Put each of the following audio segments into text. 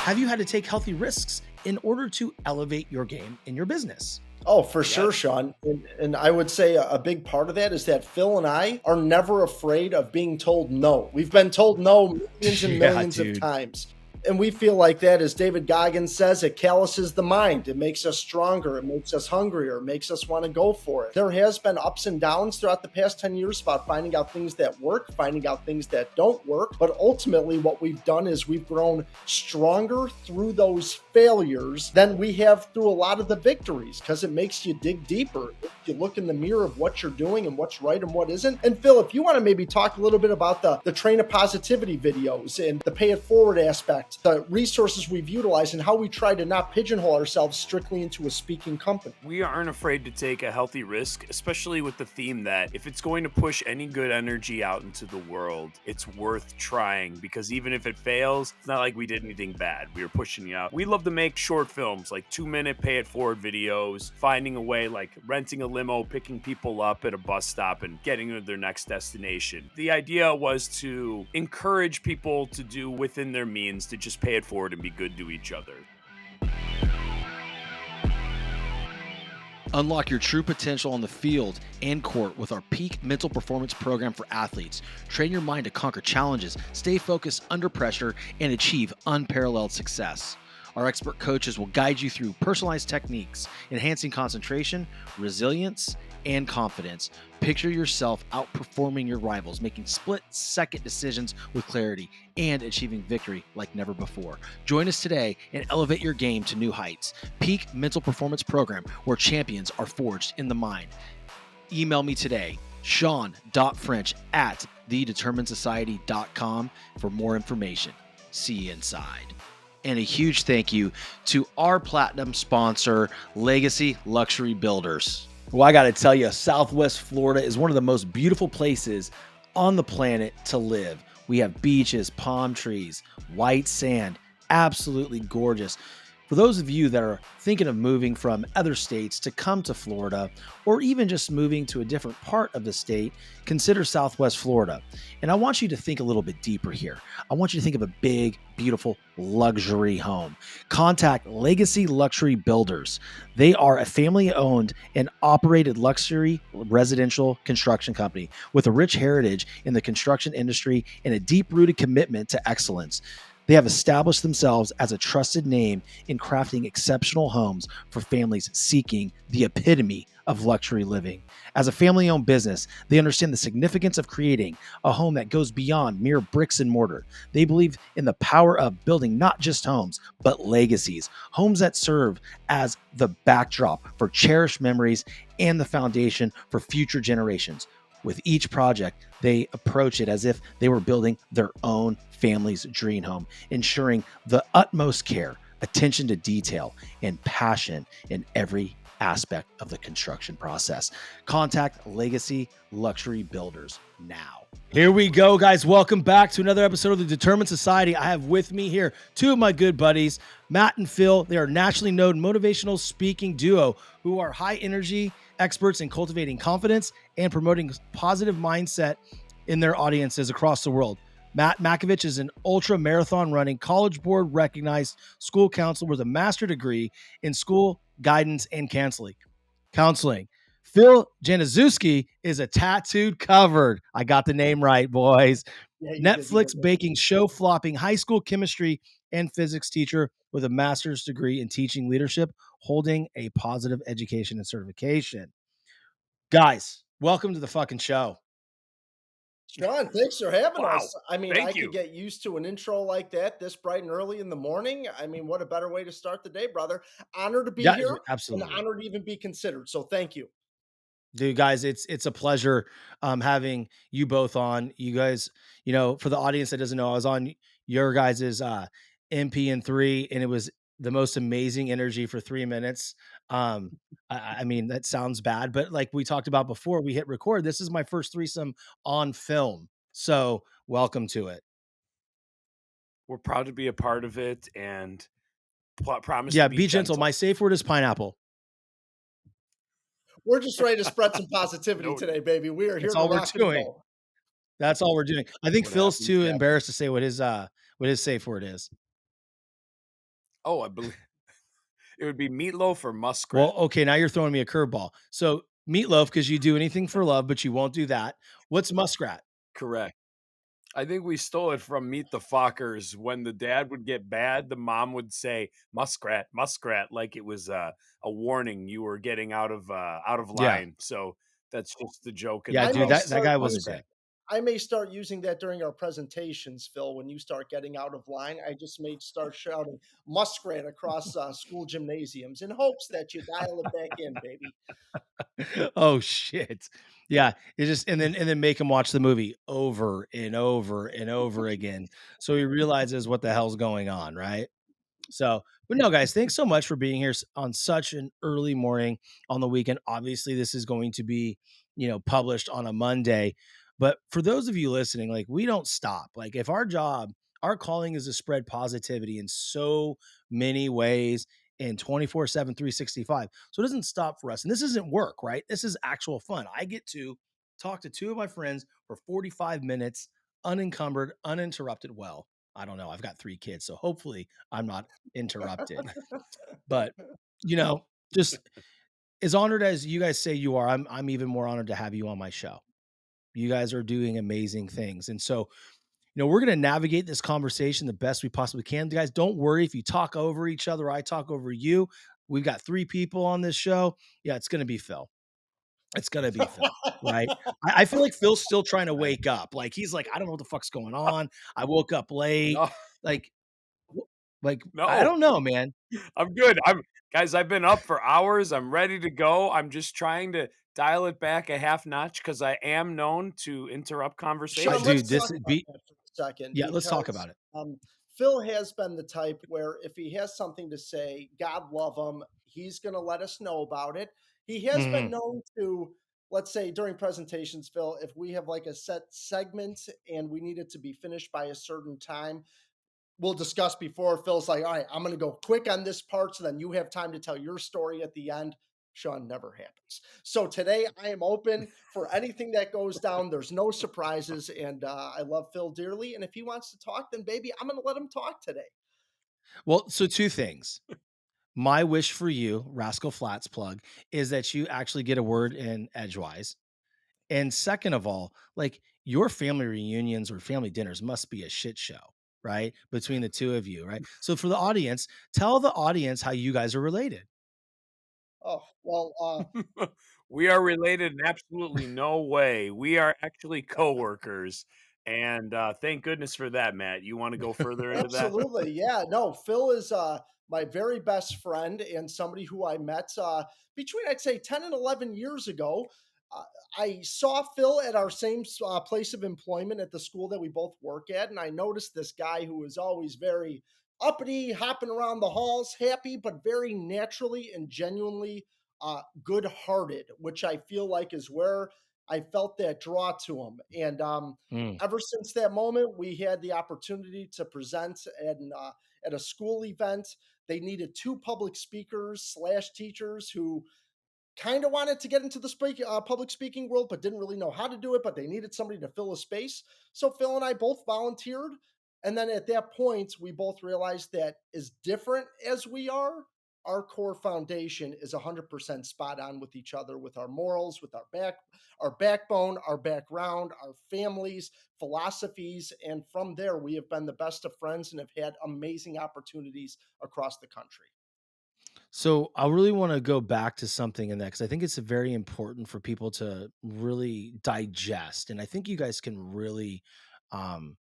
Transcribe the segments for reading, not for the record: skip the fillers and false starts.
have you had to take healthy risks in order to elevate your game in your business? Oh, for sure, Sean. And I would say a big part of that is that Phil and I are never afraid of being told no. We've been told no millions and millions of times. And we feel like that, as David Goggins says, it calluses the mind. It makes us stronger. It makes us hungrier. It makes us want to go for it. There has been ups and downs throughout the past 10 years about finding out things that work, finding out things that don't work. But ultimately, what we've done is we've grown stronger through those failures than we have through a lot of the victories, because it makes you dig deeper. You look in the mirror of what you're doing and what's right and what isn't. And Phil, if you want to maybe talk a little bit about the Train of Positivity videos and the pay it forward aspect, the resources we've utilized, and how we try to not pigeonhole ourselves strictly into a speaking company. We aren't afraid to take a healthy risk, especially with the theme that if it's going to push any good energy out into the world, it's worth trying, because even if it fails, it's not like we did anything bad. We were pushing it out. We love to make short films, like 2-minute pay it forward videos, finding a way, like renting a limo, picking people up at a bus stop and getting to their next destination. The idea was to encourage people to do within their means, to just pay it forward and be good to each other. Unlock your true potential on the field and court with our peak mental performance program for athletes. Train your mind to conquer challenges, stay focused under pressure, and achieve unparalleled success. Our expert coaches will guide you through personalized techniques, enhancing concentration, resilience, and confidence. Picture yourself outperforming your rivals, making split-second decisions with clarity, and achieving victory like never before. Join us today and elevate your game to new heights. Peak Mental Performance Program, where champions are forged in the mind. Email me today, sean.french@thedeterminedsociety.com for more information. See you inside. And a huge thank you to our platinum sponsor, Legacy Luxury Builders. Well, I got to tell you, Southwest Florida is one of the most beautiful places on the planet to live. We have beaches, palm trees, white sand, absolutely gorgeous. For those of you that are thinking of moving from other states to come to Florida, or even just moving to a different part of the state, consider Southwest Florida. And I want you to think a little bit deeper here. I want you to think of a big, beautiful luxury home. Contact Legacy Luxury Builders. They are a family-owned and operated luxury residential construction company with a rich heritage in the construction industry and a deep-rooted commitment to excellence. They have established themselves as a trusted name in crafting exceptional homes for families seeking the epitome of luxury living. As a family-owned business, they understand the significance of creating a home that goes beyond mere bricks and mortar. They believe in the power of building not just homes, but legacies, homes that serve as the backdrop for cherished memories and the foundation for future generations. With each project, they approach it as if they were building their own family's dream home, ensuring the utmost care, attention to detail, and passion in every aspect of the construction process. Contact Legacy Luxury Builders now. Here we go, guys. Welcome back to another episode of the Determined Society. I have with me here two of my good buddies, Matt and Phil. They are nationally known motivational speaking duo who are high energy experts in cultivating confidence and promoting positive mindset in their audiences across the world. Matt Matkovich is an ultra marathon running, college board recognized school counselor with a master's degree in school guidance and counseling. Phil Januszewski is a tattooed covered. I got the name right, boys. Netflix baking, show flopping, high school chemistry and physics teacher with a master's degree in teaching leadership, holding a positive education and certification. Guys, welcome to the fucking show. Sean, thanks for having us. I mean, I could get used to an intro like that this bright and early in the morning. I mean, what a better way to start the day, brother. Honored to be here. Absolutely. And honored to even be considered. So thank you. Dude, guys, it's a pleasure having you both on. You guys, you know, for the audience that doesn't know, I was on your guys' MP3, and it was the most amazing energy for 3 minutes. I mean, that sounds bad, but like we talked about before we hit record, this is my first threesome on film. So welcome to it. We're proud to be a part of it and promise. Yeah, be gentle. My safe word is pineapple. We're just ready to spread some positivity today, baby. We are here to rock and roll. That's all we're doing. I think Phil's too embarrassed to say what his safe word is. Oh, I believe it would be meatloaf or Well, muskrat. okay, now you're throwing me a curveball. So meatloaf, because you do anything for love, but you won't do that. What's muskrat? Correct. I think we stole it from Meet the Fockers. When the dad would get bad, the mom would say muskrat, muskrat, like it was a warning you were getting out of Yeah. line. So that's just the joke in Yeah, the I dude, may house that start guy on the wasn't using day. good. I may start using that during our presentations, Phil. When you start getting out of line, I just may start shouting muskrat across school gymnasiums in hopes that you dial it back in, baby. Oh shit. Yeah, it just and then make him watch the movie over and over and over again so he realizes what the hell's going on, right? So, but no, guys, thanks so much for being here on such an early morning on the weekend. Obviously, this is going to be, published on a Monday. But for those of you listening, like we don't stop. Like if our calling is to spread positivity in so many ways in 24/7, 365. So it doesn't stop for us. And this isn't work, right? This is actual fun. I get to talk to two of my friends for 45 minutes, unencumbered, uninterrupted. Well, I don't know. I've got 3 kids, so hopefully I'm not interrupted. But, just as honored as you guys say you are, I'm even more honored to have you on my show. You guys are doing amazing things. And so, we're going to navigate this conversation the best we possibly can. Guys, don't worry if you talk over each other, I talk over you. We've got 3 people on this show. Yeah, it's going to be Phil. It's going to be Phil, right? I feel like Phil's still trying to Right. wake up. Like he's like, I don't know what the fuck's going on. I woke up late. No, Like, I no, don't know, man. I'm good. I've been up for hours. I'm ready to go. I'm just trying to dial it back a half notch because I am known to interrupt Sean, let's Dude, conversations. talk about that for a second yeah, let's talk because about it. Phil has been the type where if he has something to say, God love him, he's going to let us know about it. He has been Mhm. known to, let's say during presentations, Phil, if we have like a set segment and we need it to be finished by a certain time, we'll discuss before. Phil's like, all right, I'm going to go quick on this part so then you have time to tell your story at the end. Sean, never happens. So today I am open for anything that goes down. There's no surprises. And I love Phil dearly. And if he wants to talk, then baby, I'm going to let him talk today. Well, so 2 things. My wish for you, Rascal Flats plug, is that you actually get a word in edgewise. And second of all, like your family reunions or family dinners must be a shit show, right? Between the 2 of you, right? So for the audience, tell the audience how you guys are related. Oh, well, We are related in absolutely no way. We are actually coworkers, and thank goodness for that, Matt. You want to go further into that? absolutely. Yeah. No, Phil is my very best friend and somebody who I met between, I'd say, 10 and 11 years ago. Uh, I saw Phil at our same place of employment at the school that we both work at. And I noticed this guy who was always very uppity, hopping around the halls, happy, but very naturally and genuinely good hearted, which I feel like is where I felt that draw to him. And Mm. ever since that moment, we had the opportunity to present at a school event. They needed 2 public speakers/teachers who kind of wanted to get into the public speaking world, but didn't really know how to do it. But they needed somebody to fill a space. So Phil and I both volunteered. And then at that point, we both realized that as different as we are, our core foundation is 100% spot on with each other, with our morals, with our backbone, our background, our families, philosophies. And from there, we have been the best of friends and have had amazing opportunities across the country. So I really want to go back to something in that because I think it's very important for people to really digest, and I think you guys can really um,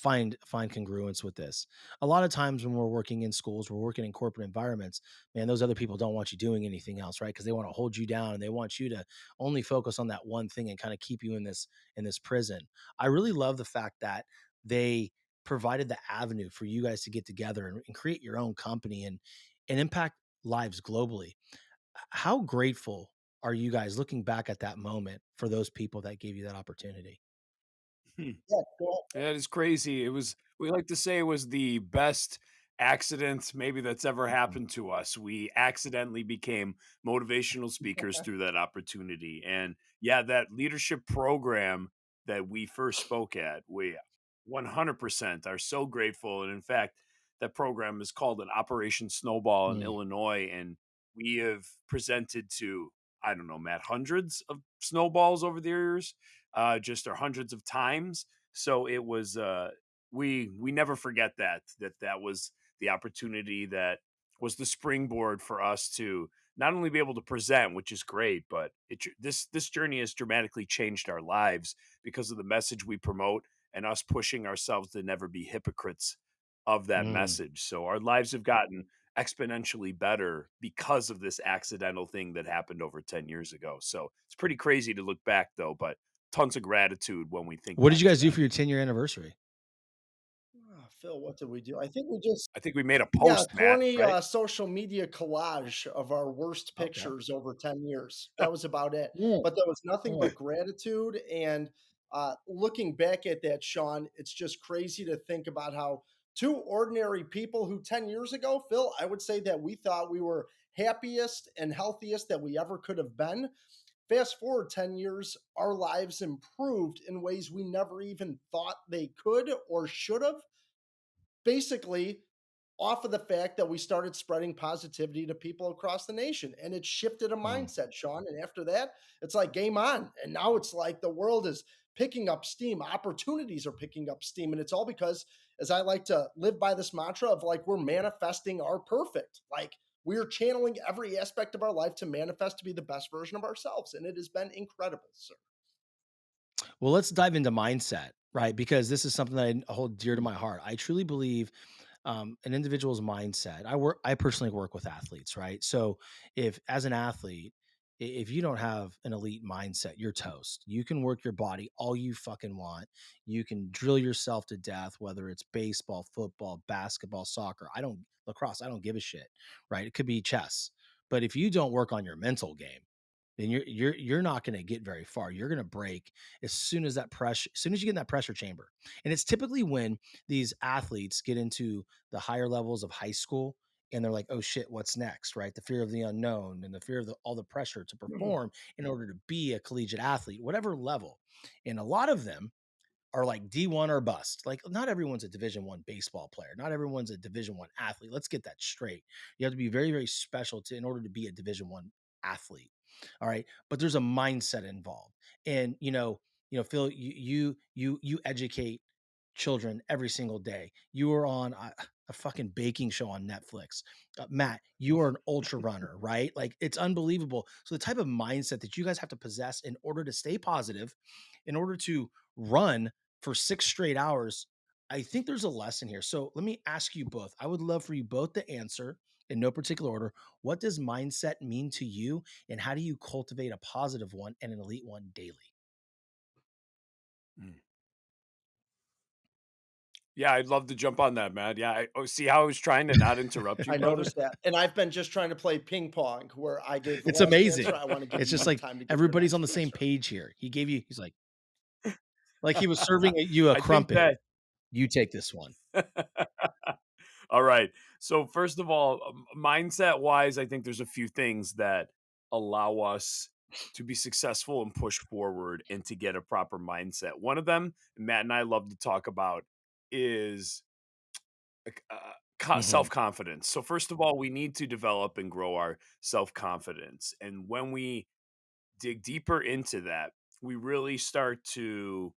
find congruence with this. A lot of times when we're working in schools, we're working in corporate environments. Man, those other people don't want you doing anything else, right? Because they want to hold you down and they want you to only focus on that one thing and kind of keep you in this prison. I really love the fact that they provided the avenue for you guys to get together and create your own company and impact lives globally. How grateful are you guys looking back at that moment for those people that gave you that opportunity? Yeah, go ahead. That is crazy. It was we like to say it was the best accident maybe that's ever happened to us. We accidentally became motivational speakers through that opportunity. And yeah, that leadership program that we first spoke at, we 100% are so grateful. And in fact, that program is called an Operation Snowball in Mm. Illinois, and we have presented to, I don't know, Matt, hundreds of snowballs over the years, just or hundreds of times. So it was we never forget that was the opportunity that was the springboard for us to not only be able to present, which is great, but this journey has dramatically changed our lives because of the message we promote and us pushing ourselves to never be hypocrites of that Mm. message. So our lives have gotten exponentially better because of this accidental thing that happened over 10 years ago. So it's pretty crazy to look back though, but tons of gratitude when we think What did back you to guys do that. for your 10-year anniversary? Oh, Phil, what did we do? I think we just I think we made a yeah, post, Matt, corny right? social media collage of our worst Okay. pictures over 10 years. That was about it. Mm. But there was nothing Mm. but gratitude. And looking back at that, Sean, it's just crazy to think about how two ordinary people who 10 years ago, Phil, I would say that we thought we were happiest and healthiest that we ever could have been. Fast forward 10 years, our lives improved in ways we never even thought they could or should have. Basically, off of the fact that we started spreading positivity to people across the nation. And it shifted a Mm. mindset, Sean. And after that, it's like game on. And now it's like the world is picking up steam. Opportunities are picking up steam. And it's all because, as I like to live by this mantra of like, we're manifesting our perfect. Like, we're channeling every aspect of our life to manifest to be the best version of ourselves. And it has been incredible, sir. Well, let's dive into mindset, right? Because this is something that I hold dear to my heart. I truly believe an individual's mindset. I personally work with athletes, right? So if as an athlete, if you don't have an elite mindset, you're toast. You can work your body all you fucking want. You can drill yourself to death, whether it's baseball, football, basketball, soccer. Lacrosse. I don't give a shit, right? It could be chess. But if you don't work on your mental game, then you're not going to get very far. You're going to break as soon as as soon as you get in that pressure chamber. And it's typically when these athletes get into the higher levels of high school and they're like, oh shit, what's next? Right? The fear of the unknown and the fear of all the pressure to perform in order to be a collegiate athlete, whatever level. And a lot of them are like D1 or bust. Like not everyone's a Division 1 baseball player. Not everyone's a Division 1 athlete. Let's get that straight. You have to be very, very special in order to be a Division 1 athlete. All right. But there's a mindset involved. And Phil, you educate children every single day. You are on a fucking baking show on Netflix. Matt, you are an ultra runner, right? Like it's unbelievable. So the type of mindset that you guys have to possess in order to stay positive, in order to run for 6 straight hours, I think there's a lesson here. So let me ask you both. I would love for you both to answer in no particular order. What does mindset mean to you, and how do you cultivate a positive one and an elite one daily? Mm. Yeah, I'd love to jump on that, Matt. Yeah, see how I was trying to not interrupt you, I brother? noticed that. And I've been just trying to play ping pong where I gave the It's last answer. amazing. I want to give It's you just some like time to give your everybody's next on the one, same sir. page here. He's like he was serving you a I think crumpet. that You take this one. all right. So first of all, mindset wise, I think there's a few things that allow us to be successful and push forward and to get a proper mindset. One of them, Matt and I love to talk about, is Mhm. self confidence. So first of all, we need to develop and grow our self confidence, and when we dig deeper into that, we really start to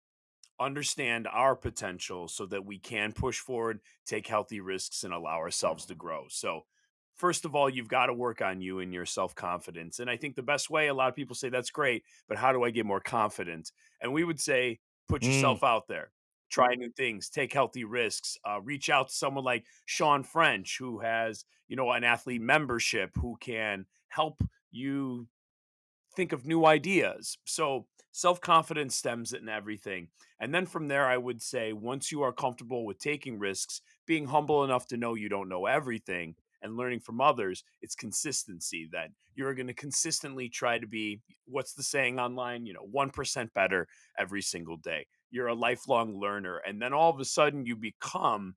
understand our potential so that we can push forward, take healthy risks, and allow ourselves to grow. So, first of all, you've got to work on you and your self confidence. And I think the best way, a lot of people say, that's great, but how do I get more confident? And we would say, put Mm. yourself out there. Try new things, take healthy risks, reach out to someone like Sean French, who has, an athlete membership who can help you think of new ideas. So self confidence stems in everything. And then from there, I would say once you are comfortable with taking risks, being humble enough to know you don't know everything and learning from others, it's consistency that you're going to consistently try to be, what's the saying online, 1% better every single day. You're a lifelong learner. And then all of a sudden you become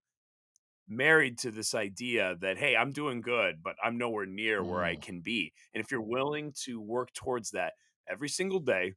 married to this idea that, hey, I'm doing good, but I'm nowhere near where I Mm. can be. And if you're willing to work towards that every single day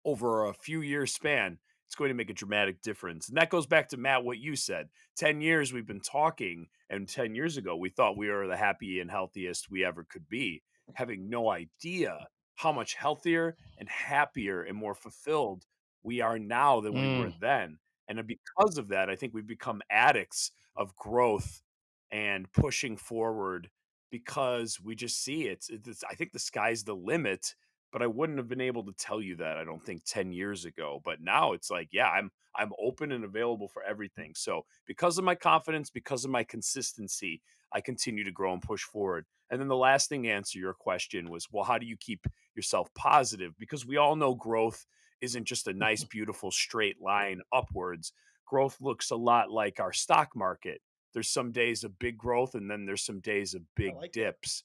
over a few years span, it's going to make a dramatic difference. And that goes back to Matt, what you said. 10 years we've been talking, and 10 years ago we thought we were the happy and healthiest we ever could be, having no idea how much healthier and happier and more fulfilled we are now than we were Mm. then. And because of that, I think we've become addicts of growth and pushing forward because we just see I think the sky's the limit, but I wouldn't have been able to tell you that, I don't think, 10 years ago. But now it's like, yeah, I'm open and available for everything. So because of my confidence, because of my consistency, I continue to grow and push forward. And then the last thing to answer your question was, well, how do you keep yourself positive? Because we all know growth isn't just a nice, beautiful straight line upwards. Growth looks a lot like our stock market. There's some days of big growth, and then there's some days of I big like that. dips.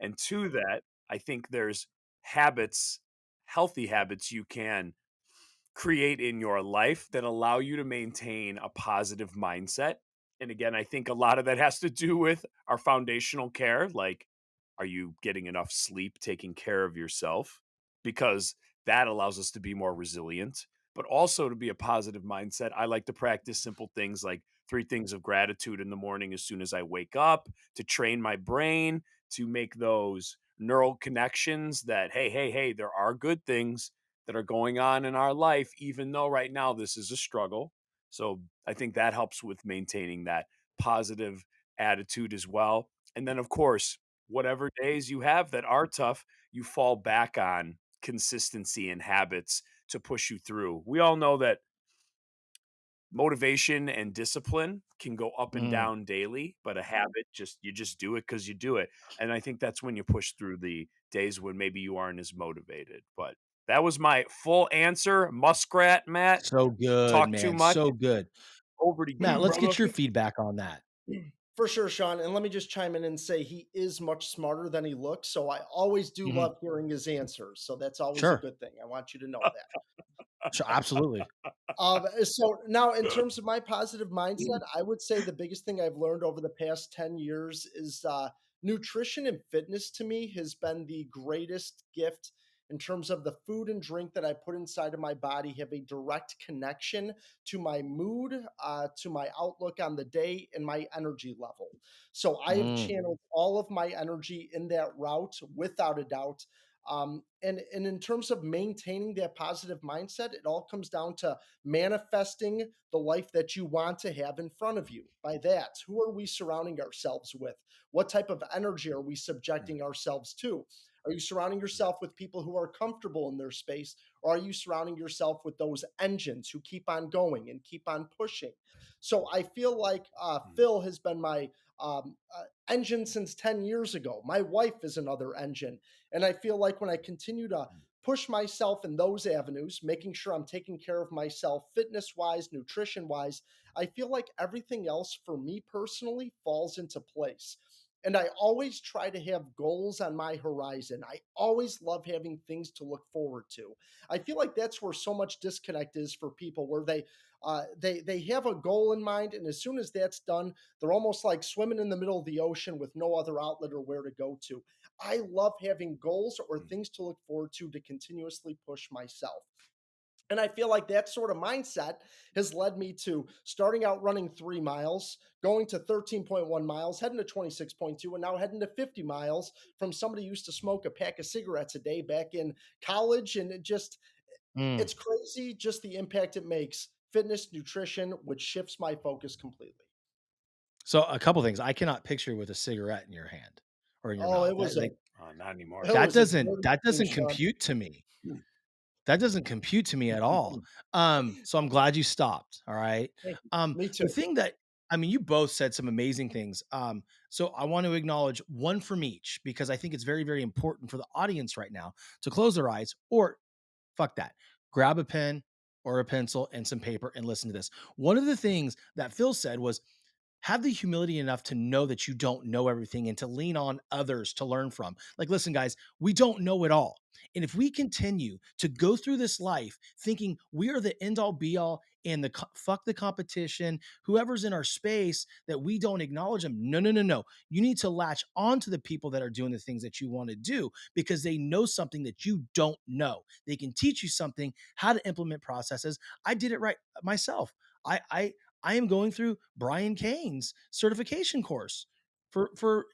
And to that, I think there's habits, healthy habits you can create in your life that allow you to maintain a positive mindset. And again, I think a lot of that has to do with our foundational care. Like, are you getting enough sleep, taking care of yourself? Because that allows us to be more resilient, but also to be a positive mindset. I like to practice simple things like 3 things of gratitude in the morning as soon as I wake up, to train my brain to make those neural connections that, hey, there are good things that are going on in our life, even though right now this is a struggle. So I think that helps with maintaining that positive attitude as well. And then, of course, whatever days you have that are tough, you fall back on consistency and habits to push you through. We all know that motivation and discipline can go up and Mm. down daily, but a habit, just you just do it because you do it. And I think that's when you push through the days when maybe you aren't as motivated. But that was my full answer. Muskrat, Matt. So good, Talk too man. much. So good. Over to Matt, you, let's brother. get your feedback on that. For sure, Sean. And let me just chime in and say he is much smarter than he looks. So I always do Mhm. love hearing his answers. So that's always a Sure. good thing. I want you to know that. Sure. Absolutely. So now, in terms of my positive mindset, I would say the biggest thing I've learned over the past 10 years is nutrition and fitness to me has been the greatest gift in terms of the food and drink that I put inside of my body have a direct connection to my mood, to my outlook on the day, and my energy level. So I have Mm. channeled all of my energy in that route without a doubt. And in terms of maintaining that positive mindset, it all comes down to manifesting the life that you want to have in front of you. By that, who are we surrounding ourselves with? What type of energy are we subjecting ourselves to? Are you surrounding yourself with people who are comfortable in their space, or are you surrounding yourself with those engines who keep on going and keep on pushing? So I feel like Phil has been my engine since 10 years ago. My wife is another engine. And I feel like when I continue to push myself in those avenues, making sure I'm taking care of myself fitness wise, nutrition wise, I feel like everything else for me personally falls into place. And I always try to have goals on my horizon. I always love having things to look forward to. I feel like that's where so much disconnect is for people, where they have a goal in mind, and as soon as that's done, they're almost like swimming in the middle of the ocean with no other outlet or where to go to. I love having goals or things to look forward to continuously push myself. And I feel like that sort of mindset has led me to starting out running 3 miles, going to 13.1 miles, heading to 26.2, and now heading to 50 miles from somebody who used to smoke a pack of cigarettes a day back in college. And Mm. it's crazy just the impact it makes. Fitness, nutrition, which shifts my focus completely. So a couple things. I cannot picture you with a cigarette in your hand or in your Oh, mouth. it was a Not anymore. it was a dirty That thing, doesn't Sean. compute to me. That doesn't compute to me at all. So I'm glad you stopped. All right. Thank you. Me The too. thing that I mean, you both said some amazing things. So I want to acknowledge one from each because I think it's very, very important for the audience right now to close their eyes or fuck that. Grab a pen or a pencil and some paper and listen to this. One of the things that Phil said was have the humility enough to know that you don't know everything and to lean on others to learn from. Like, listen, guys, we don't know it all. And if we continue to go through this life thinking we are the end all be all and fuck the competition, whoever's in our space, that we don't acknowledge them. No, no, no, no. You need to latch on to the people that are doing the things that you want to do because they know something that you don't know. They can teach you something, how to implement processes. I did it right myself. I am going through Brian Kane's certification course for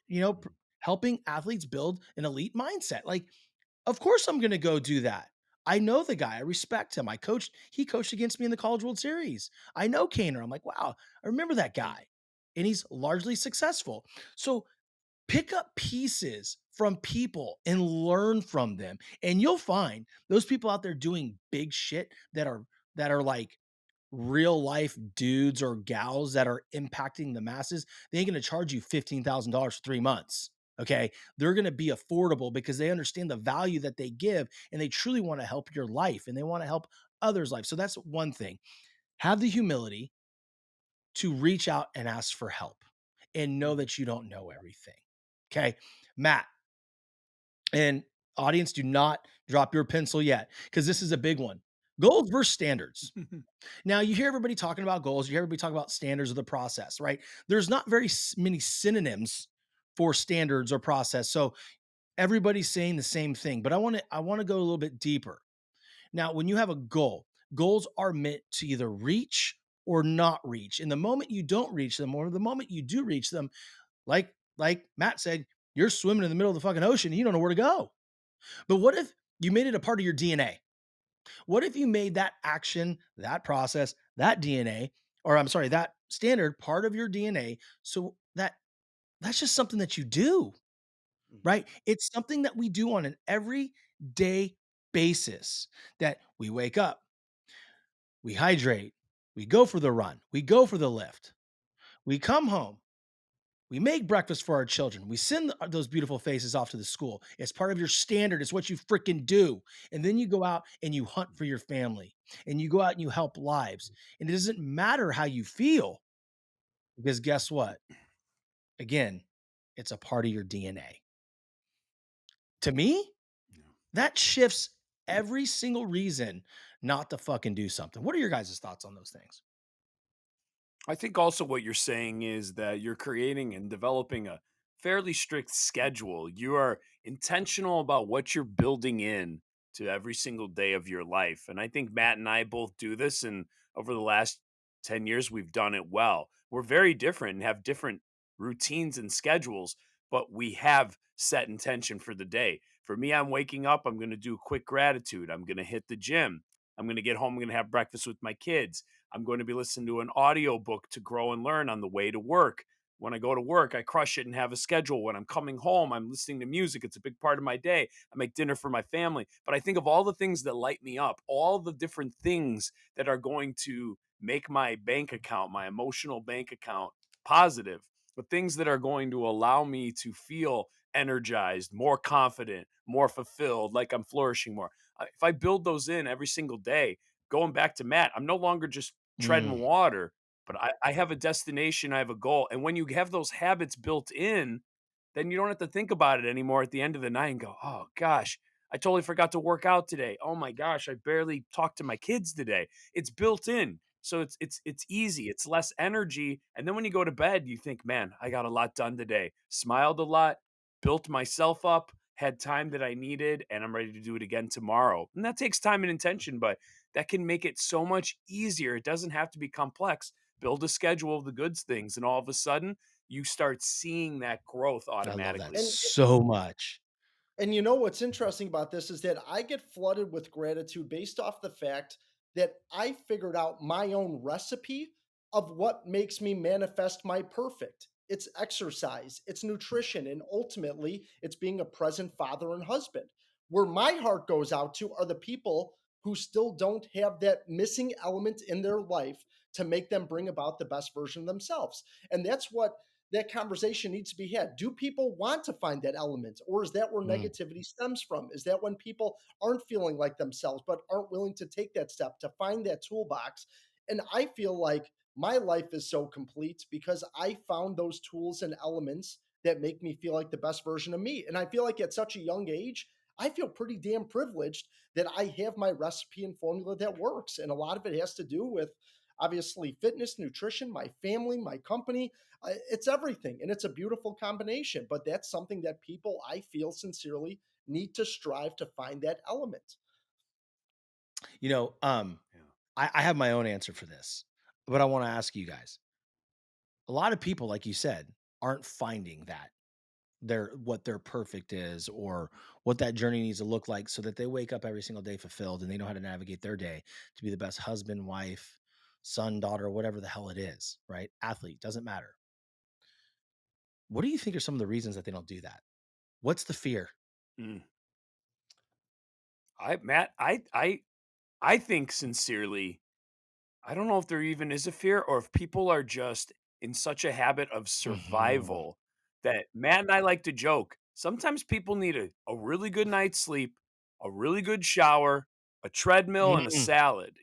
helping athletes build an elite mindset. Like, of course I'm going to go do that. I know the guy. I respect him. He coached against me in the College World Series. I know Kaner. I'm like, wow, I remember that guy. And he's largely successful. So pick up pieces from people and learn from them. And you'll find those people out there doing big shit that are like real life dudes or gals that are impacting the masses. They ain't going to charge you $15,000 for 3 months. Okay. They're going to be affordable because they understand the value that they give and they truly want to help your life and they want to help others' life. So that's one thing. Have the humility to reach out and ask for help and know that you don't know everything. Okay. Matt and audience, do not drop your pencil yet because this is a big one. Goals versus standards. Now, you hear everybody talking about goals, you hear everybody talk about standards of the process, right? There's not very many synonyms for standards or process. So everybody's saying the same thing, but I want to go a little bit deeper. Now, when you have a goal, goals are meant to either reach or not reach. And the moment you don't reach them or the moment you do reach them, like Matt said, you're swimming in the middle of the fucking ocean and you don't know where to go. But what if you made it a part of your DNA? What if you made that action, that process, that DNA, or I'm sorry, that standard part of your DNA so that's just something that you do, right? It's something that we do on an everyday basis that we wake up, we hydrate, we go for the run, we go for the lift, we come home, we make breakfast for our children. We send those beautiful faces off to the school. It's part of your standard. It's what you freaking do. And then you go out and you hunt for your family and you go out and you help lives. And it doesn't matter how you feel because guess what? Again, it's a part of your DNA. To me, that shifts every single reason not to fucking do something. What are your guys' thoughts on those things? I think also what you're saying is that you're creating and developing a fairly strict schedule. You are intentional about what you're building in to every single day of your life. And I think Matt and I both do this. And over the last 10 years, we've done it well. We're very different and have different routines and schedules, but we have set intention for the day. For me, I'm waking up, I'm going to do a quick gratitude. I'm going to hit the gym. I'm going to get home, I'm going to have breakfast with my kids. I'm going to be listening to an audio book to grow and learn on the way to work. When I go to work, I crush it and have a schedule. When I'm coming home, I'm listening to music. It's a big part of my day. I make dinner for my family. But I think of all the things that light me up, all the different things that are going to make my bank account, my emotional bank account, positive, but things that are going to allow me to feel energized, more confident, more fulfilled, like I'm flourishing more. If I build those in every single day, going back to Matt, I'm no longer just treading water, but I have a destination, I have a goal. And when you have those habits built in, then you don't have to think about it anymore at the end of the night and go, oh gosh, I totally forgot to work out today. Oh my gosh, I barely talked to my kids today. It's built in. So it's easy. It's less energy. And then when you go to bed, you think, man, I got a lot done today. Smiled a lot, built myself up, had time that I needed, and I'm ready to do it again tomorrow. And that takes time and intention, but that can make it so much easier. It doesn't have to be complex. Build a schedule of the good things, and all of a sudden, you start seeing that growth automatically. I love that so much. And you know what's interesting about this is that I get flooded with gratitude based off the fact that I figured out my own recipe of what makes me manifest my perfect. It's exercise, it's nutrition, and ultimately it's being a present father and husband. Where my heart goes out to are the people who still don't have that missing element in their life to make them bring about the best version of themselves. And that's what that conversation needs to be had. Do people want to find that element, or is that where negativity stems from? Is that when people aren't feeling like themselves but aren't willing to take that step to find that toolbox? And I feel like my life is so complete because I found those tools and elements that make me feel like the best version of me. And I feel like at such a young age, I feel pretty damn privileged that I have my recipe and formula that works. And a lot of it has to do with obviously fitness, nutrition, my family, my company. It's everything. And it's a beautiful combination. But that's something that people, I feel sincerely, need to strive to find that element. You know, Yeah. I have my own answer for this, but I want to ask you guys. A lot of people, like you said, aren't finding that what their perfect is or what that journey needs to look like so that they wake up every single day fulfilled and they know how to navigate their day to be the best husband, wife, son, daughter, whatever the hell it is, right? Athlete, doesn't matter. What do you think are some of the reasons that they don't do that? What's the fear? Mm. Matt, I think sincerely, I don't know if there even is a fear or if people are just in such a habit of Mhm. survival that Matt and I like to joke. Sometimes people need a really good night's sleep, a really good shower, a treadmill, and a Mm. salad,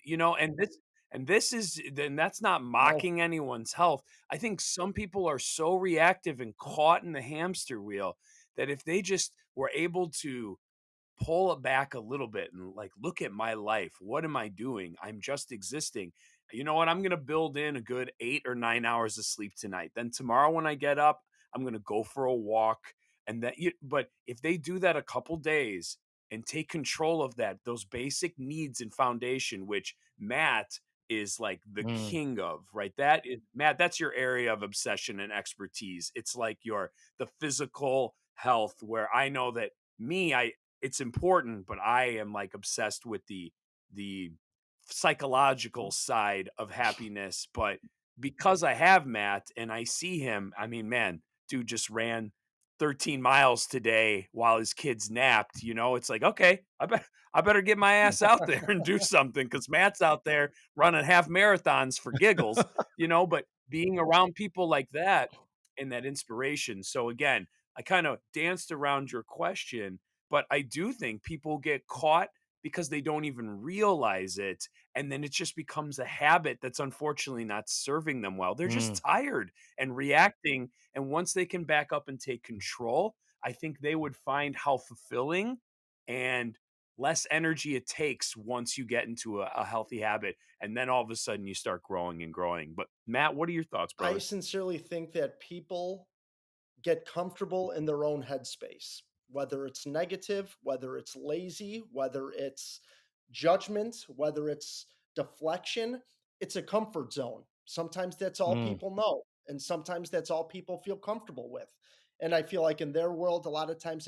and this is then that's not No, mocking anyone's health. I think some people are so reactive and caught in the hamster wheel that if they just were able to pull it back a little bit and like look at my life. What am I doing? I'm just existing. You know what? I'm going to build in a good 8 or 9 hours of sleep tonight. Then tomorrow when I get up, I'm going to go for a walk. But if they do that a couple days and take control of those basic needs and foundation, which Matt is like the Mm. king of, right? That is Matt, that's your area of obsession and expertise. It's like the physical health where I know that it's important, but I am like obsessed with the psychological side of happiness. But because I have Matt and I see him, I mean, man, dude just ran 13 miles today while his kids napped. It's like, okay, I better get my ass out there and do something because Matt's out there running half marathons for giggles, but being around people like that and that inspiration. So again, I kind of danced around your question, but I do think people get caught because they don't even realize it. And then it just becomes a habit that's unfortunately not serving them well. They're just Mm. tired and reacting. And once they can back up and take control, I think they would find how fulfilling and less energy it takes once you get into a healthy habit. And then all of a sudden you start growing and growing. But Matt, what are your thoughts, I brother? sincerely think that people get comfortable in their own headspace, whether it's negative, whether it's lazy, whether it's judgment, whether it's deflection. It's a comfort zone. Sometimes that's all Mm. people know, and sometimes that's all people feel comfortable with. And I feel like in their world, a lot of times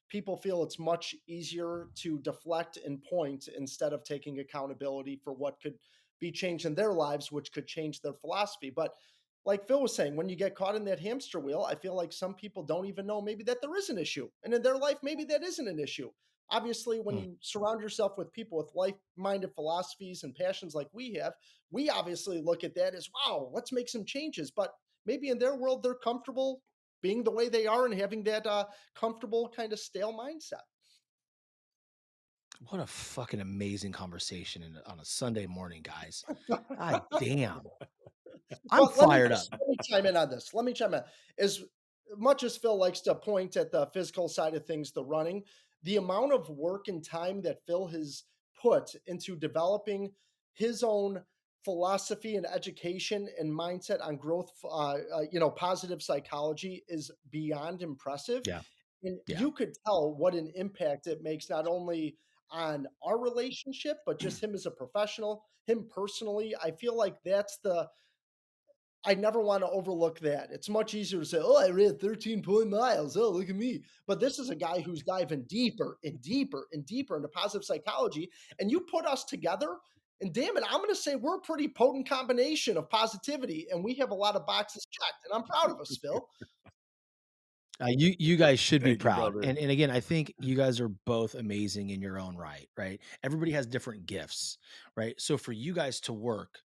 people feel it's much easier to deflect and point instead of taking accountability for what could be changed in their lives, which could change their philosophy. But like Phil was saying, when you get caught in that hamster wheel, I feel like some people don't even know maybe that there is an issue. And in their life, maybe that isn't an issue. Obviously, when Mm. you surround yourself with people with like minded philosophies and passions like we have, we obviously look at that as, wow, let's make some changes. But maybe in their world, they're comfortable being the way they are and having that comfortable kind of stale mindset. What a fucking amazing conversation on a Sunday morning, guys. God damn. I'm But let me fired up. just let me chime in on this. Let me chime in. As much as Phil likes to point at the physical side of things, the running, the amount of work and time that Phil has put into developing his own philosophy and education and mindset on growth, positive psychology is beyond impressive. Yeah. And Yeah. you could tell what an impact it makes not only on our relationship, but just him as a professional, him personally. I feel like I never want to overlook that. It's much easier to say, "Oh, I ran 13 miles. Oh, look at me." But this is a guy who's diving deeper and deeper and deeper into positive psychology. And you put us together, and damn it, I'm going to say we're a pretty potent combination of positivity, and we have a lot of boxes checked. And I'm proud of us, Phil. You guys should be Thank you, proud. brother. And again, I think you guys are both amazing in your own right, right? Everybody has different gifts, right? So for you guys to work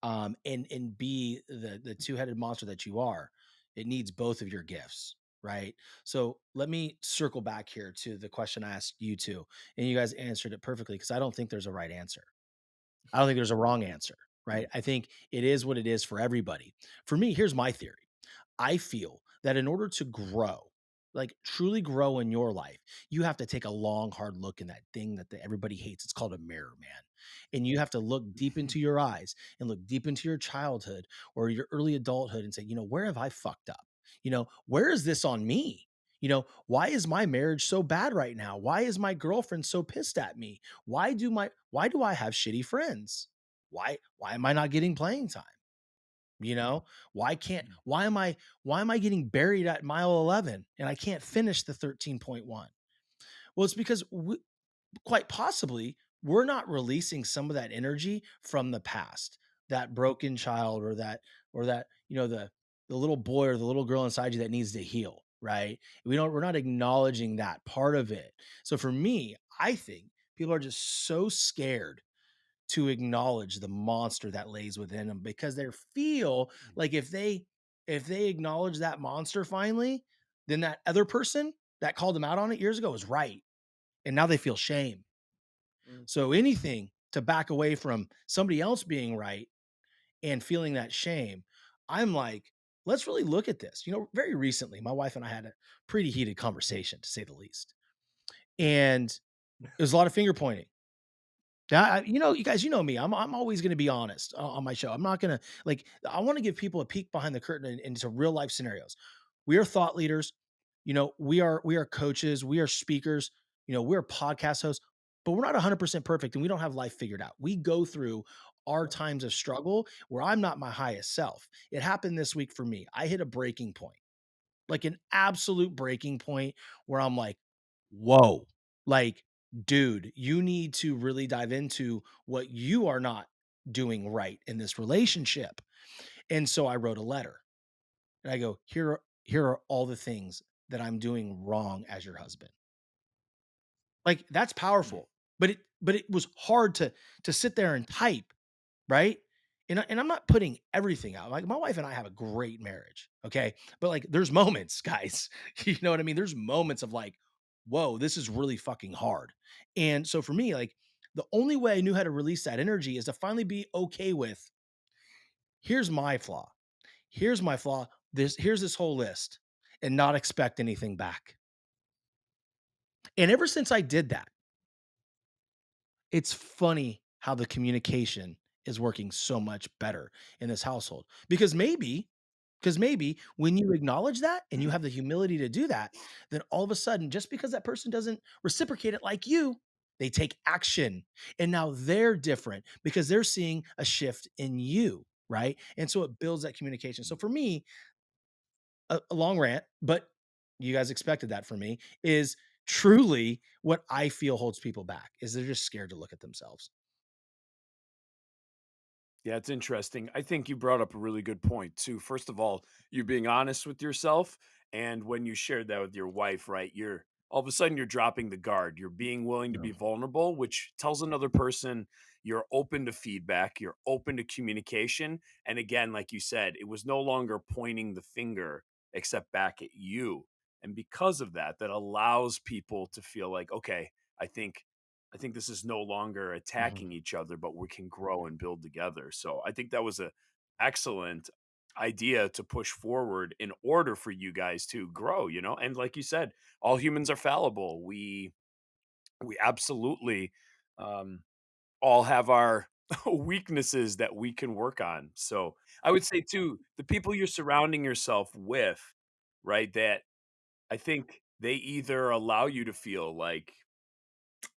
and be the two-headed monster that you are, it needs both of your gifts, right? So let me circle back here to the question I asked you two, and you guys answered it perfectly because I don't think there's a right answer. I don't think there's a wrong answer. right? I think it is what it is for everybody. For me, here's my theory. I feel that in order to grow, like truly grow in your life, you have to take a long, hard look in that thing that everybody hates. It's called a mirror, man. And you have to look deep into your eyes and look deep into your childhood or your early adulthood and say, where have I fucked up? Where is this on me? Why is my marriage so bad right now? Why is my girlfriend so pissed at me? Why do I have shitty friends? Why am I not getting playing time? You know, why am I getting buried at mile 11 and I can't finish the 13.1? Well, it's because quite possibly we're not releasing some of that energy from the past, that broken child or that, the little boy or the little girl inside you that needs to heal, right? We're not acknowledging that part of it. So for me, I think people are just so scared to acknowledge the monster that lays within them because they feel like if they acknowledge that monster finally, then that other person that called them out on it years ago was right. And now they feel shame. Mm. So anything to back away from somebody else being right and feeling that shame, I'm like, let's really look at this. Very recently, my wife and I had a pretty heated conversation, to say the least. And it was a lot of finger pointing. Yeah, you guys, you know me. I'm always going to be honest on my show. I'm not going to like. I want to give people a peek behind the curtain into real life scenarios. We are thought leaders. We are coaches. We are speakers. We're podcast hosts, but we're not 100% perfect, and we don't have life figured out. We go through our times of struggle where I'm not my highest self. It happened this week for me. I hit a breaking point, like an absolute breaking point where I'm like, whoa, like, dude, you need to really dive into what you are not doing right in this relationship. And so I wrote a letter and I go, here are all the things that I'm doing wrong as your husband. Like that's Mm. powerful. But it was hard to sit there and type, right? And I'm not putting everything out. Like my wife and I have a great marriage, okay? But like there's moments, guys. You know what I mean? There's moments of like, whoa, this is really fucking hard. And so for me, like the only way I knew how to release that energy is to finally be okay with here's my flaw. Here's my flaw. Here's this whole list and not expect anything back. And ever since I did that, it's funny how the communication is working so much better in this household because maybe when you acknowledge that and you have the humility to do that, then all of a sudden, just because that person doesn't reciprocate it like you, they take action. And now they're different because they're seeing a shift in you. Right. And so it builds that communication. So for me, a long rant, but you guys expected that from me, is truly what I feel holds people back is they're just scared to look at themselves. Yeah, it's interesting. I think you brought up a really good point too. First of all, you being honest with yourself, and when you shared that with your wife, right? You're all of a sudden you're dropping the guard. You're being willing to Yeah. be vulnerable, which tells another person you're open to feedback, you're open to communication. And again, like you said, it was no longer pointing the finger except back at you. And because of that, that allows people to feel like, okay, I think I think this is no longer Mhm. attacking each other, but we can grow and build together. So I think that was a excellent idea to push forward in order for you guys to grow, And like you said, all humans are fallible. We absolutely um all have our weaknesses that we can work on. So I would say too, the people you're surrounding yourself with, right, that I think they either allow you to feel like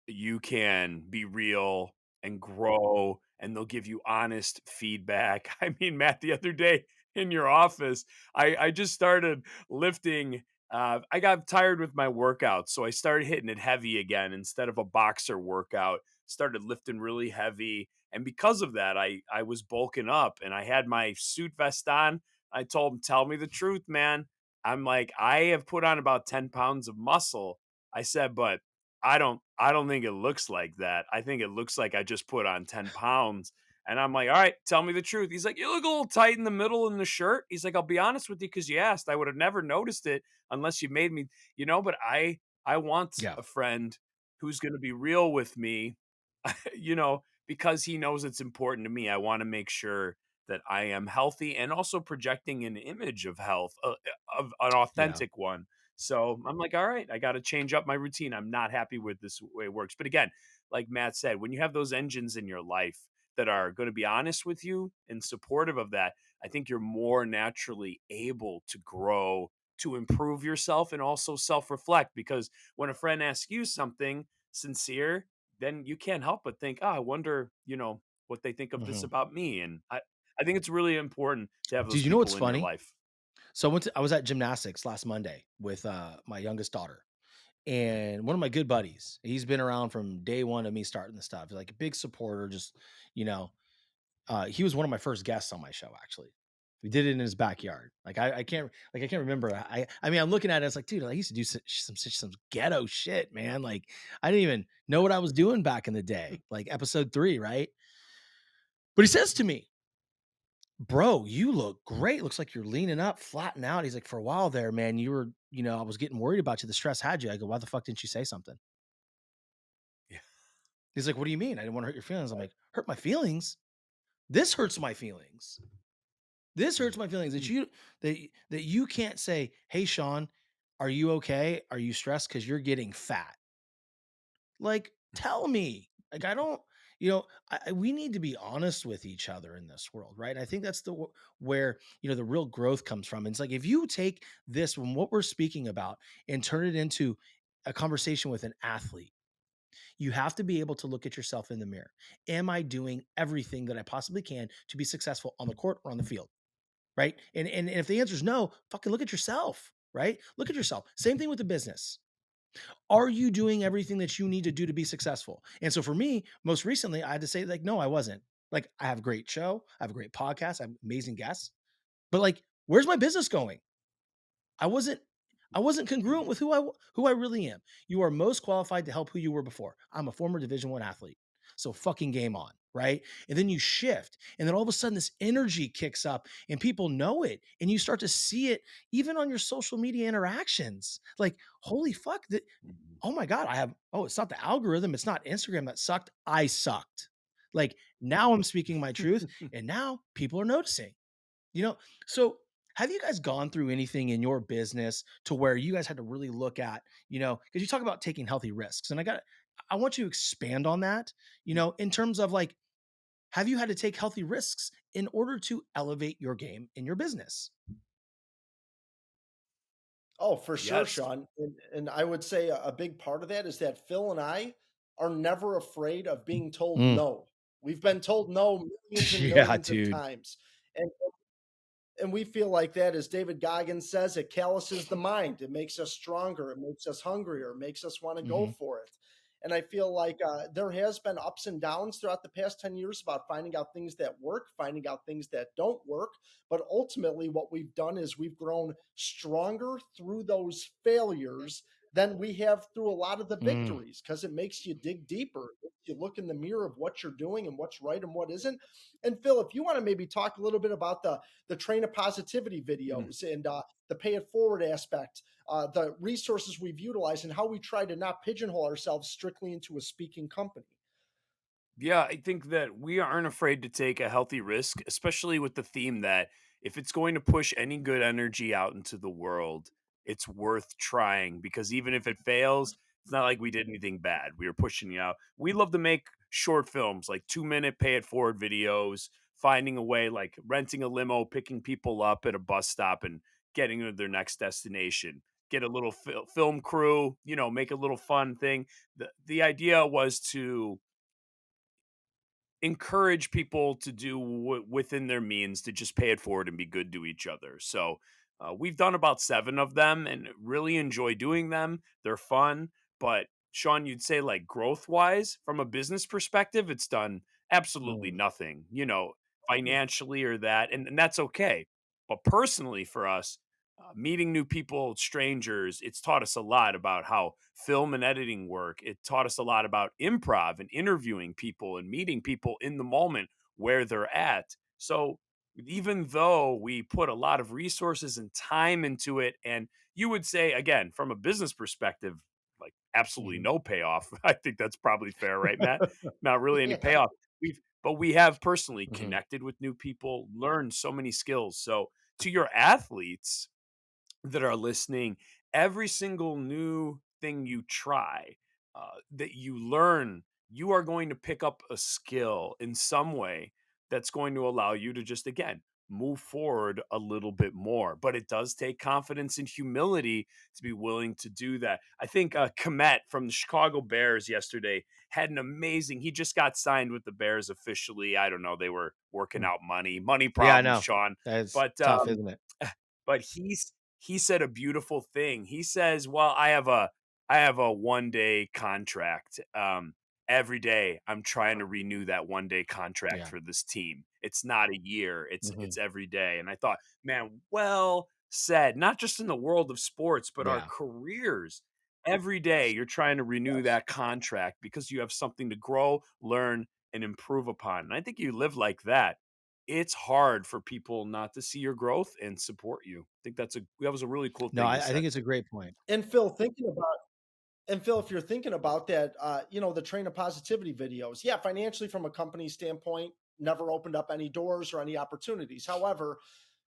you can be real and grow and they'll give you honest feedback. I mean, Matt, the other day in your office, I just started lifting. I got tired with my workout, so I started hitting it heavy again instead of a boxer workout. Started lifting really heavy, and because of that, I was bulking up, and I had my suit vest on. I told him, "Tell me the truth, man." I'm like, I have put on about 10 pounds of muscle. I said, but I don't think it looks like that. I think it looks like I just put on 10 pounds. And I'm like, all right, tell me the truth. He's like, you look a little tight in the middle in the shirt. He's like, I'll be honest with you because you asked. I would have never noticed it unless you made me, but I want Yeah. a friend who's going to be real with me, you know, because he knows it's important to me, I want to make sure that I am healthy and also projecting an image of health, of an Yeah. authentic one. So I'm like, all right, I got to change up my routine. I'm not happy with this way it works. But again, like Matt said, when you have those engines in your life that are going to be honest with you and supportive of that, I think you're more naturally able to grow, to improve yourself, and also self reflect. Because when a friend asks you something sincere, then you can't help but think, oh, I wonder, what they think of this Mhm. about me. And I think it's really important to have those Did you know what's people in your funny? life. So I was at gymnastics last Monday with my youngest daughter, and one of my good buddies. He's been around from day one of me starting the stuff. He's like a big supporter. Just you know, he was one of my first guests on my show. Actually, we did it in his backyard. I can't remember. I mean, I'm looking at it. It's like, dude, I used to do some ghetto shit, man. Like I didn't even know what I was doing back in the day. Like episode 3, right? But he says to me, "Bro, you look great. Looks like you're leaning up, flattening out." He's like, "For a while there, man, you were, I was getting worried about you. The stress had you." I go, "Why the fuck didn't you say something?" Yeah. He's like, "What do you mean? I didn't want to hurt your feelings." I'm like, "Hurt my feelings? This hurts my feelings. This hurts my feelings that you can't say, 'Hey, Sean, are you okay? Are you stressed because you're getting fat?' Like, tell me. Like, I don't, we need to be honest with each other in this world, right? I think that's where, the real growth comes from. And it's like, if you take this from what we're speaking about and turn it into a conversation with an athlete, you have to be able to look at yourself in the mirror. Am I doing everything that I possibly can to be successful on the court or on the field? Right. And if the answer is no, fucking look at yourself, right? Look at yourself. Same thing with the business. Are you doing everything that you need to do to be successful? And so for me, most recently, I had to say, like, no, I wasn't. Like, I have a great show, I have a great podcast, I have amazing guests, but like, where's my business going? I wasn't I wasn't congruent with who I really am. You are most qualified to help who you were before. I'm a former Division 1 athlete. So fucking game on, right? And then you shift, and then all of a sudden this energy kicks up and people know it, and you start to see it even on your social media interactions. Like, holy fuck, Mhm. oh my god, it's not the algorithm, it's not Instagram that sucked. I sucked. Like, now I'm speaking my truth, and now people are noticing. You know, so have you guys gone through anything in your business to where you guys had to really look at, because you talk about taking healthy risks, and I want you to expand on that, in terms of like, have you had to take healthy risks in order to elevate your game in your business? Oh, for sure, Yes. Sean. And I would say a big part of that is that Phil and I are never afraid of being told Mm. no. We've been told no millions and Yeah, millions of dude. times. And we feel like that, as David Goggins says, it calluses the mind. It makes us stronger. It makes us hungrier. It makes us want to go Mhm. for it. And I feel like there has been ups and downs throughout the past 10 years about finding out things that work, finding out things that don't work. But ultimately, what we've done is we've grown stronger through those failures than we have through a lot of the Mm. victories, because it makes you dig deeper. It makes you look in the mirror of what you're doing and what's right and what isn't. And Phil, if you want to maybe talk a little bit about the train of positivity Mhm. videos and the pay it forward aspect, the resources we've utilized, and how we try to not pigeonhole ourselves strictly into a speaking company. Yeah, I think that we aren't afraid to take a healthy risk, especially with the theme that if it's going to push any good energy out into the world, it's worth trying, because even if it fails, it's not like we did anything bad. We were pushing it out. We love to make short films, like 2-minute pay it forward videos, finding a way, like renting a limo, picking people up at a bus stop and getting to their next destination. Get a little film crew, make a little fun thing. The idea was to encourage people to do within their means, to just pay it forward and be good to each other. So we've done about 7 of them and really enjoy doing them. They're fun. But Sean, you'd say, like, growth wise, from a business perspective, it's done absolutely Mm. nothing, financially or that. And that's okay. But personally, for us, meeting new people, strangers, it's taught us a lot about how film and editing work. It taught us a lot about improv and interviewing people and meeting people in the moment where they're at. So even though we put a lot of resources and time into it, and you would say, again, from a business perspective, like absolutely Mhm. no payoff. I think that's probably fair, right, Matt? Not really any Yeah. payoff. we have personally connected with new people, learned so many skills. So to your athletes that are listening, every single new thing you try, that you learn, you are going to pick up a skill in some way that's going to allow you to just, again, move forward a little bit more. But it does take confidence and humility to be willing to do that. I think Komet from the Chicago Bears yesterday had an amazing, he just got signed with the Bears officially. I don't know. They were working out money Yeah, I problems, know. Sean. That's But tough, isn't it? but he said a beautiful thing. He says, "Well, I have a 1-day contract. Every day I'm trying to renew that 1-day contract Yeah. for this team. It's not a year. It's Mhm. every day." And I thought, man, well said. Not just in the world of sports, but our Yeah. careers. Every day you're trying to renew Yes. that contract because you have something to grow, learn, and improve upon. And I think you live like that, it's hard for people not to see your growth and support you. I think that was a really cool No, thing he I said. think it's a great point. And Phil, if you're thinking about that, the train of positivity videos, yeah, financially from a company standpoint, never opened up any doors or any opportunities. However,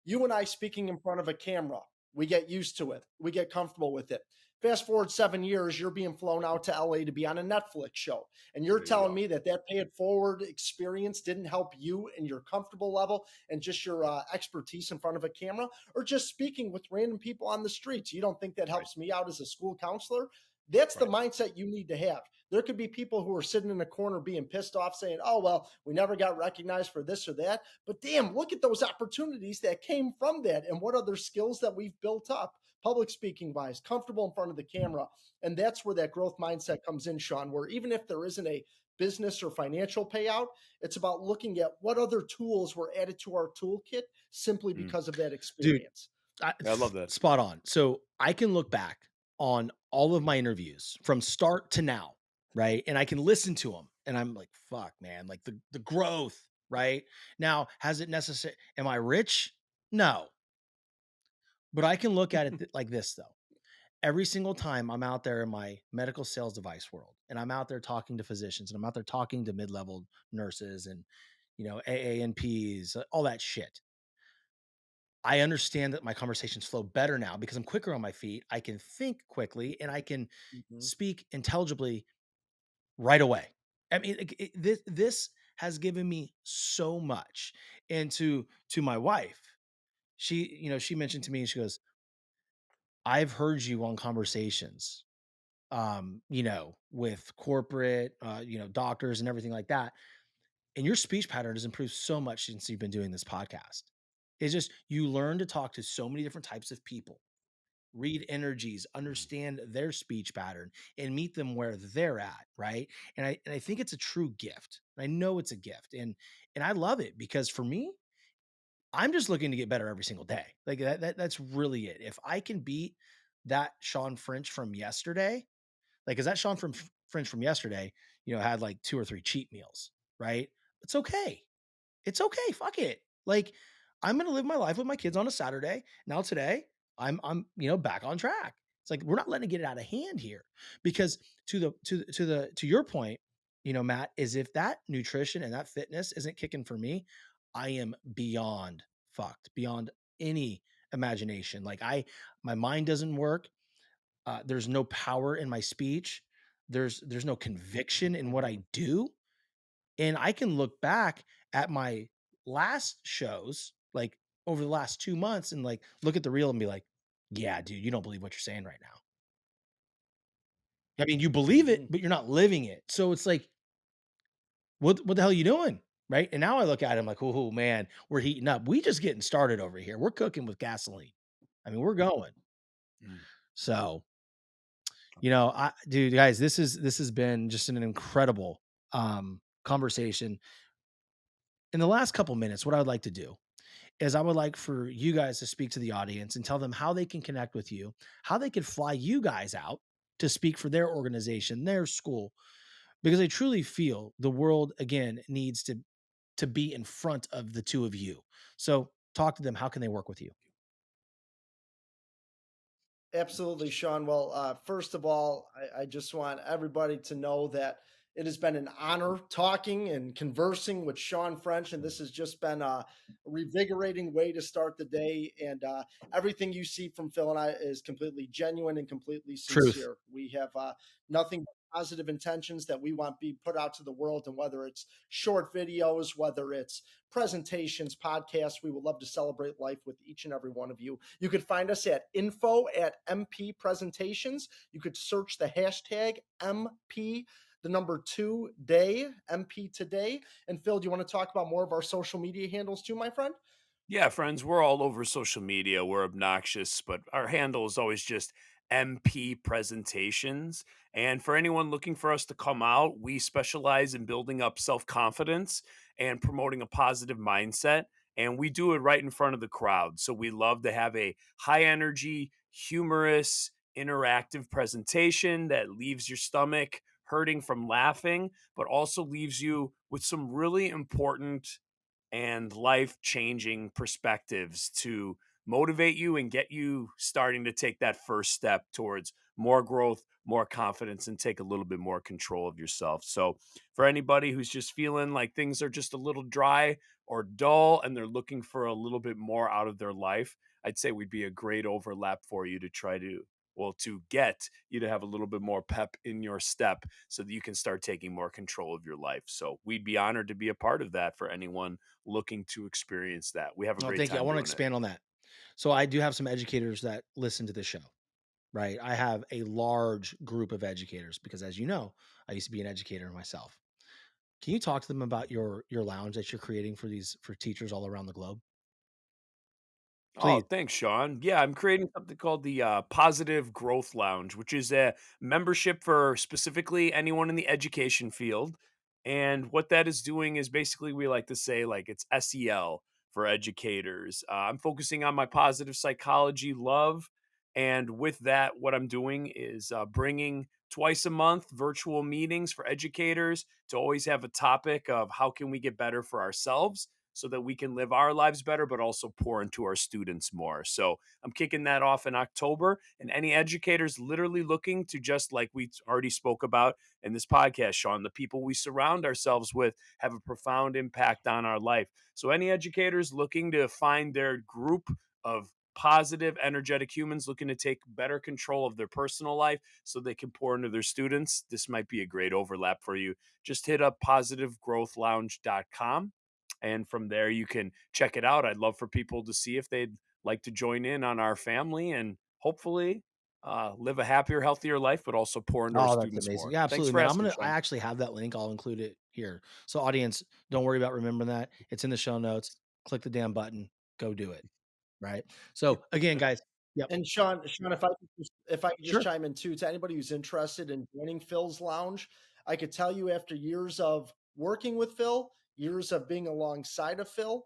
you and I speaking in front of a camera, we get used to it. We get comfortable with it. Fast forward 7 years, you're being flown out to LA to be on a Netflix show. And you're There you telling go. me that pay it forward experience didn't help you in your comfortable level and just your expertise in front of a camera, or just speaking with random people on the streets. You don't think that Right. helps me out as a school counselor? That's the Right. mindset you need to have. There could be people who are sitting in a corner being pissed off saying, oh, well, we never got recognized for this or that. But damn, look at those opportunities that came from that and what other skills that we've built up, public speaking wise, comfortable in front of the camera. And that's where that growth mindset comes in, Sean, where even if there isn't a business or financial payout, it's about looking at what other tools were added to our toolkit simply because of that Dude, experience. I love that. Spot on. So I can look back on all of my interviews from start to now, right? And I can listen to them and I'm like, fuck, man, like the growth, right? Now, has it necessary? Am I rich? No. But I can look at it like this though. Every single time I'm out there in my medical sales device world and I'm out there talking to physicians and I'm out there talking to mid-level nurses and, AANPs, all that shit. I understand that my conversations flow better now because I'm quicker on my feet. I can think quickly and I can Mhm. speak intelligibly right away. I mean, this has given me so much. And to my wife, she mentioned to me, she goes, "I've heard you on conversations, with corporate, doctors and everything like that, and your speech pattern has improved so much since you've been doing this podcast. It's just you learn to talk to so many different types of people, read energies, understand their speech pattern, and meet them where they're at, right? And I think it's a true gift. I know it's a gift, and I love it because for me, I'm just looking to get better every single day. Like that's really it. If I can beat that Sean French from yesterday, like, cause that Sean from French from yesterday, had like 2 or 3 cheat meals, right? It's okay. It's okay. Fuck it. Like, I'm gonna live my life with my kids on a Saturday. Now today, I'm back on track. It's like we're not letting it get out of hand here because to your point, Matt, is if that nutrition and that fitness isn't kicking for me, I am beyond fucked, beyond any imagination. Like my mind doesn't work. There's no power in my speech. There's no conviction in what I do. And I can look back at my last shows, like over the last 2 months and like look at the reel and be like, yeah, dude, you don't believe what you're saying right now. I mean, you believe it, Mhm. but you're not living it. So it's like, what the hell are you doing? Right. And now I look at him like, oh man, we're heating up. We just getting started over here. We're cooking with gasoline. I mean, we're going. Mm. So, dude, guys, this has been just an incredible conversation. In the last couple minutes, what I would like to do is I would like for you guys to speak to the audience and tell them how they can connect with you, how they could fly you guys out to speak for their organization, their school, because I truly feel the world again needs to be in front of the two of you. So talk to them. How can they work with you? Absolutely, Sean. Well, first of all, I just want everybody to know that It has been an honor talking and conversing with Sean French, and this has just been a revigorating way to start the day. And everything you see from Phil and I is completely genuine and completely Truth. sincere. We have nothing but positive intentions that we want be put out to the world, and whether it's short videos, whether it's presentations, podcasts, we would love to celebrate life with each and every one of you. You could find us at info@MP Presentations. You could search the hashtag MP, the number 2 day, MP today. And Phil, do you want to talk about more of our social media handles too, my friend? Yeah, friends, we're all over social media. We're obnoxious, but our handle is always just MP Presentations. And for anyone looking for us to come out, we specialize in building up self confidence and promoting a positive mindset. And we do it right in front of the crowd. So we love to have a high energy, humorous, interactive presentation that leaves your stomach hurting from laughing, but also leaves you with some really important and life changing perspectives to motivate you and get you starting to take that first step towards more growth, more confidence, and take a little bit more control of yourself. So, for anybody who's just feeling like things are just a little dry or dull and they're looking for a little bit more out of their life, I'd say we'd be a great overlap for you to try to, well, to get you to have a little bit more pep in your step so that you can start taking more control of your life. So, we'd be honored to be a part of that for anyone looking to experience that. We have a Oh, great thank you. I time want to doing it. expand on that. So I do have some educators that listen to the show, right? I have a large group of educators because, as you know, I used to be an educator myself. Can you talk to them about your lounge that you're creating for teachers all around the globe? Oh, Please. thanks, Sean. Yeah, I'm creating something called the Positive Growth Lounge, which is a membership for specifically anyone in the education field. And what that is doing is basically, we like to say, like, it's SEL for educators. I'm focusing on my positive psychology love. And with that, what I'm doing is bringing twice a month virtual meetings for educators to always have a topic of how can we get better for ourselves so that we can live our lives better, but also pour into our students more. So I'm kicking that off in October. And any educators literally looking to, just like we already spoke about in this podcast, Sean, the people we surround ourselves with have a profound impact on our life. So any educators looking to find their group of positive, energetic humans looking to take better control of their personal life so they can pour into their students, this might be a great overlap for you. Just hit up positivegrowthlounge.com, and from there you can check it out. I'd love for people to see if they'd like to join in on our family and hopefully live a happier, healthier life, but also pour into our Oh, that's students amazing. more. Yeah, Thanks absolutely, for man. asking, I Sean. actually have that link. I'll include it here. So audience, don't worry about remembering that. It's in the show notes. Click the damn button. Go do it. Right. So again, guys. Yep. And Sean, if I could just Sure. chime in too, to anybody who's interested in joining Phil's Lounge, I could tell you after years of working with Phil, years of being alongside of Phil,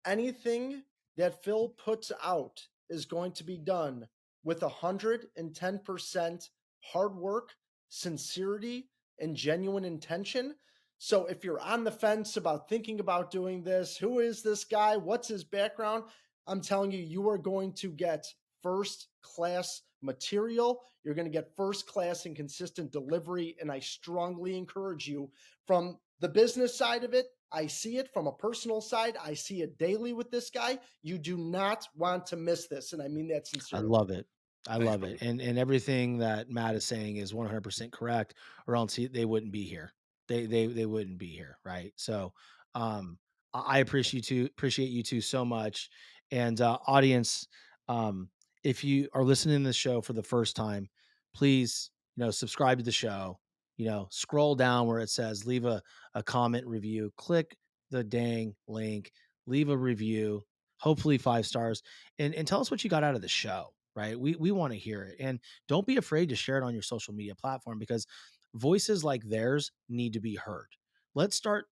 anything that Phil puts out is going to be done with 110% hard work, sincerity, and genuine intention. So if you're on the fence about thinking about doing this, who is this guy? What's his background? I'm telling you, you are going to get first class material. You're going to get first class and consistent delivery. And I strongly encourage you, from the business side of it, I see it. From a personal side, I see it daily with this guy. You do not want to miss this. And I mean that I sincerely. love it. I Thanks, love it. buddy. And everything that Matt is saying is 100% correct, or else they wouldn't be here. They wouldn't be here, right? So I appreciate you two so much. And audience, um if you are listening to the show for the first time, please, subscribe to the show, scroll down where it says leave a comment review, click the dang link, leave a review, hopefully 5 stars, and tell us what you got out of the show, right? We want to hear it. And don't be afraid to share it on your social media platform, because voices like theirs need to be heard. Let's start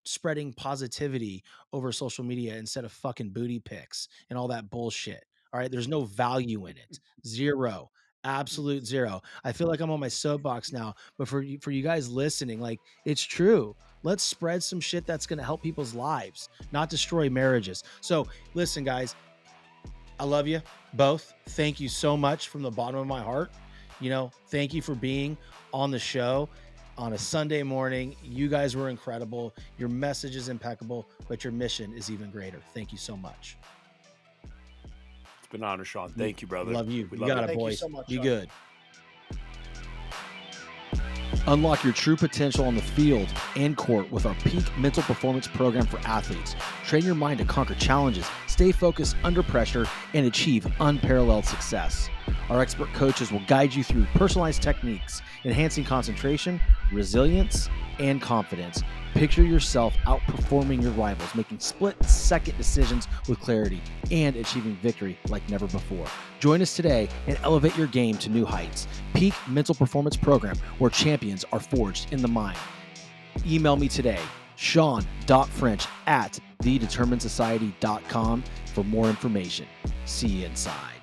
spreading positivity over social media instead of fucking booty pics and all that bullshit. All right. There's no value in it. Zero. Absolute zero. I feel like I'm on my soapbox now, but for you guys listening, like, it's true. Let's spread some shit that's going to help people's lives, not destroy marriages. So listen, guys, I love you both. Thank you so much from the bottom of my heart. Thank you for being on the show. on a Sunday morning. You guys were incredible. Your message is impeccable, but your mission is even greater. Thank you so much. It's been an honor, Sean. Thank you, brother. Love you. We You love got you. it, Thank you boys. so much, Be Sean. good. Unlock your true potential on the field and court with our peak mental performance program for athletes. Train your mind to conquer challenges, stay focused under pressure, and achieve unparalleled success. Our expert coaches will guide you through personalized techniques, enhancing concentration, resilience, and confidence. Picture yourself outperforming your rivals, making split-second decisions with clarity, and achieving victory like never before. Join us today and elevate your game to new heights. Peak Mental Performance Program, where champions are forged in the mind. Email me today, sean.french@thedeterminedsociety.com for more information. See you inside.